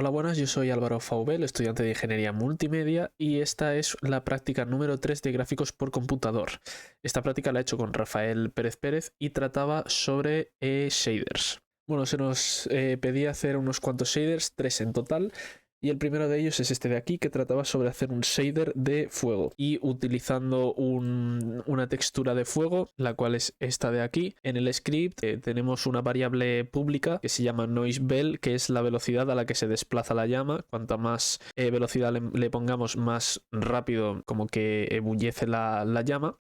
Hola, buenas, yo soy Álvaro Faubel, estudiante de Ingeniería Multimedia, y esta es la práctica número 3 de gráficos por computador. Esta práctica la he hecho con Rafael Pérez Pérez y trataba sobre shaders. Bueno, se nos pedía hacer unos cuantos shaders, 3 en total, y el primero de ellos es este de aquí, que trataba sobre hacer un shader de fuego y utilizando una textura de fuego, la cual es esta de aquí. En el script tenemos una variable pública que se llama NoiseBell, que es la velocidad a la que se desplaza la llama. Cuanta más velocidad le pongamos, más rápido como que ebullece la llama.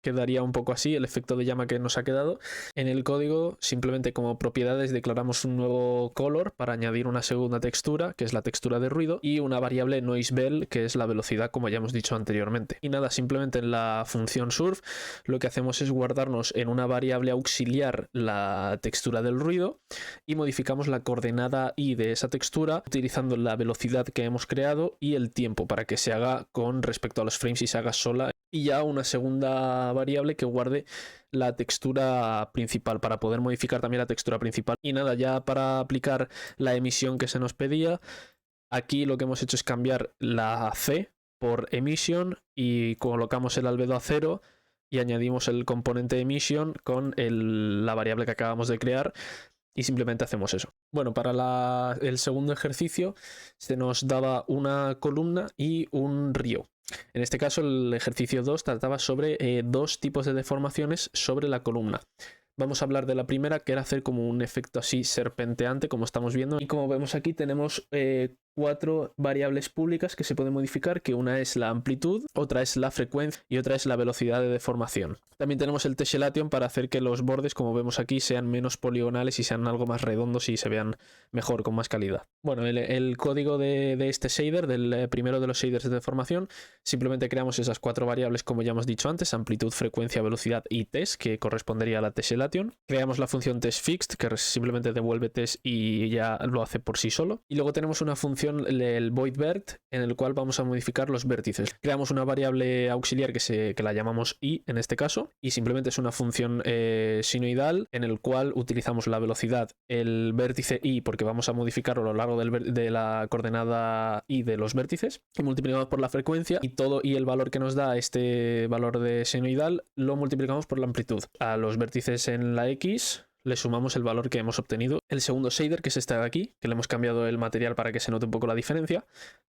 Quedaría un poco así el efecto de llama que nos ha quedado. En el código simplemente como propiedades declaramos un nuevo color para añadir una segunda textura, que es la textura de ruido, y una variable NoiseBell, que es la velocidad, como ya hemos dicho anteriormente. Y nada, simplemente en la función surf lo que hacemos es guardarnos en una variable auxiliar la textura del ruido y modificamos la coordenada y de esa textura utilizando la velocidad que hemos creado y el tiempo para que se haga con respecto a los frames y se haga sola, y ya una segunda variable que guarde la textura principal para poder modificar también la textura principal. Y nada, ya para aplicar la emisión que se nos pedía, aquí lo que hemos hecho es cambiar la C por emission y colocamos el albedo a 0 y añadimos el componente emission con la variable que acabamos de crear. Y simplemente hacemos eso. Bueno, para el segundo ejercicio se nos daba una columna y un río. En este caso el ejercicio 2 trataba sobre dos tipos de deformaciones sobre la columna. Vamos a hablar de la primera, que era hacer como un efecto así serpenteante, como estamos viendo. Y como vemos aquí tenemos 4 variables públicas que se pueden modificar, que una es la amplitud, otra es la frecuencia y otra es la velocidad de deformación. También tenemos el tessellation para hacer que los bordes, como vemos aquí, sean menos poligonales y sean algo más redondos y se vean mejor, con más calidad. Bueno, el código de este shader, del primero de los shaders de deformación, simplemente creamos esas 4 variables, como ya hemos dicho antes: amplitud, frecuencia, velocidad y test, que correspondería a la tessellation. Creamos la función testFixed, que simplemente devuelve test y ya lo hace por sí solo. Y luego tenemos una función, el voidVert, en el cual vamos a modificar los vértices. Creamos una variable auxiliar que la llamamos i en este caso, y simplemente es una función sinoidal en el cual utilizamos la velocidad, el vértice i, porque vamos a modificarlo a lo largo de la coordenada i de los vértices, y multiplicamos por la frecuencia, y el valor que nos da este valor de senoidal lo multiplicamos por la amplitud. A los vértices en la X le sumamos el valor que hemos obtenido. El segundo shader, que es este de aquí, que le hemos cambiado el material para que se note un poco la diferencia.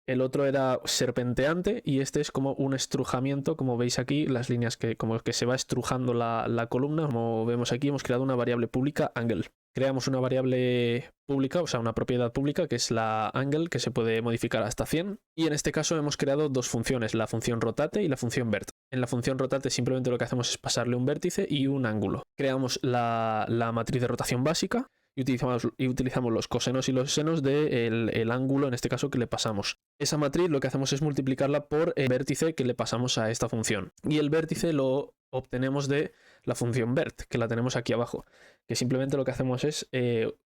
El otro era serpenteante y este es como un estrujamiento, como veis aquí, las líneas como que se va estrujando la columna. Como vemos aquí, hemos creado una variable pública angle. Creamos una variable pública, o sea, una propiedad pública, que es la angle, que se puede modificar hasta 100. Y en este caso hemos creado dos funciones, la función rotate y la función vert. En la función rotate simplemente lo que hacemos es pasarle un vértice y un ángulo. Creamos la matriz de rotación básica y utilizamos los cosenos y los senos del ángulo, en este caso, que le pasamos. Esa matriz lo que hacemos es multiplicarla por el vértice que le pasamos a esta función. Y el vértice lo obtenemos de la función vert, que la tenemos aquí abajo, que simplemente lo que hacemos es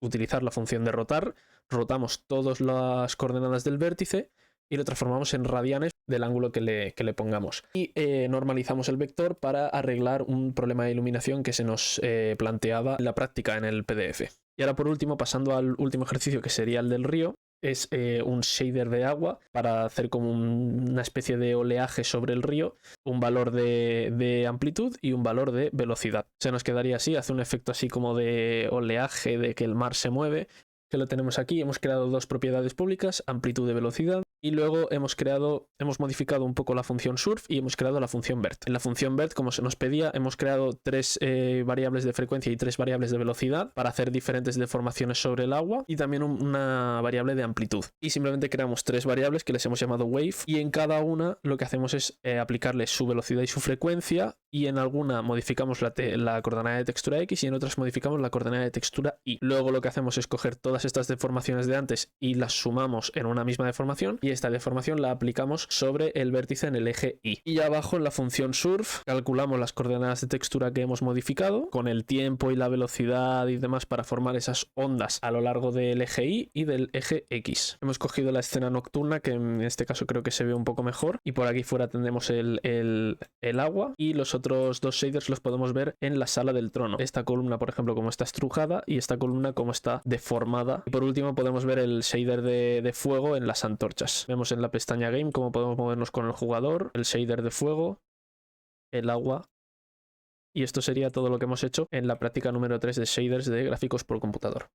utilizar la función de rotar, rotamos todas las coordenadas del vértice y lo transformamos en radianes del ángulo que le pongamos. Y normalizamos el vector para arreglar un problema de iluminación que se nos planteaba en la práctica en el PDF. Y ahora, por último, pasando al último ejercicio, que sería el del río, es un shader de agua para hacer como una especie de oleaje sobre el río, un valor de amplitud y un valor de velocidad. Se nos quedaría así, hace un efecto así como de oleaje, de que el mar se mueve, que lo tenemos aquí. Hemos creado dos propiedades públicas, amplitud y velocidad, y luego hemos modificado un poco la función surf y hemos creado la función vert. En la función vert, como se nos pedía, hemos creado 3 variables de frecuencia y 3 variables de velocidad para hacer diferentes deformaciones sobre el agua, y también una variable de amplitud. Y simplemente creamos 3 variables que les hemos llamado wave, y en cada una lo que hacemos es aplicarle su velocidad y su frecuencia, y en alguna modificamos la coordenada de textura X y en otras modificamos la coordenada de textura Y. Luego lo que hacemos es coger todas estas deformaciones de antes y las sumamos en una misma deformación, y y esta deformación la aplicamos sobre el vértice en el eje Y. Y abajo en la función surf calculamos las coordenadas de textura que hemos modificado con el tiempo y la velocidad y demás para formar esas ondas a lo largo del eje Y y del eje X. Hemos cogido la escena nocturna, que en este caso creo que se ve un poco mejor, y por aquí fuera tendremos el agua, y los otros dos shaders los podemos ver en la sala del trono. Esta columna, por ejemplo, como está estrujada, y esta columna como está deformada. Y por último podemos ver el shader de fuego en las antorchas. Vemos en la pestaña Game cómo podemos movernos con el jugador, el shader de fuego, el agua. Y esto sería todo lo que hemos hecho en la práctica número 3 de shaders de gráficos por computador.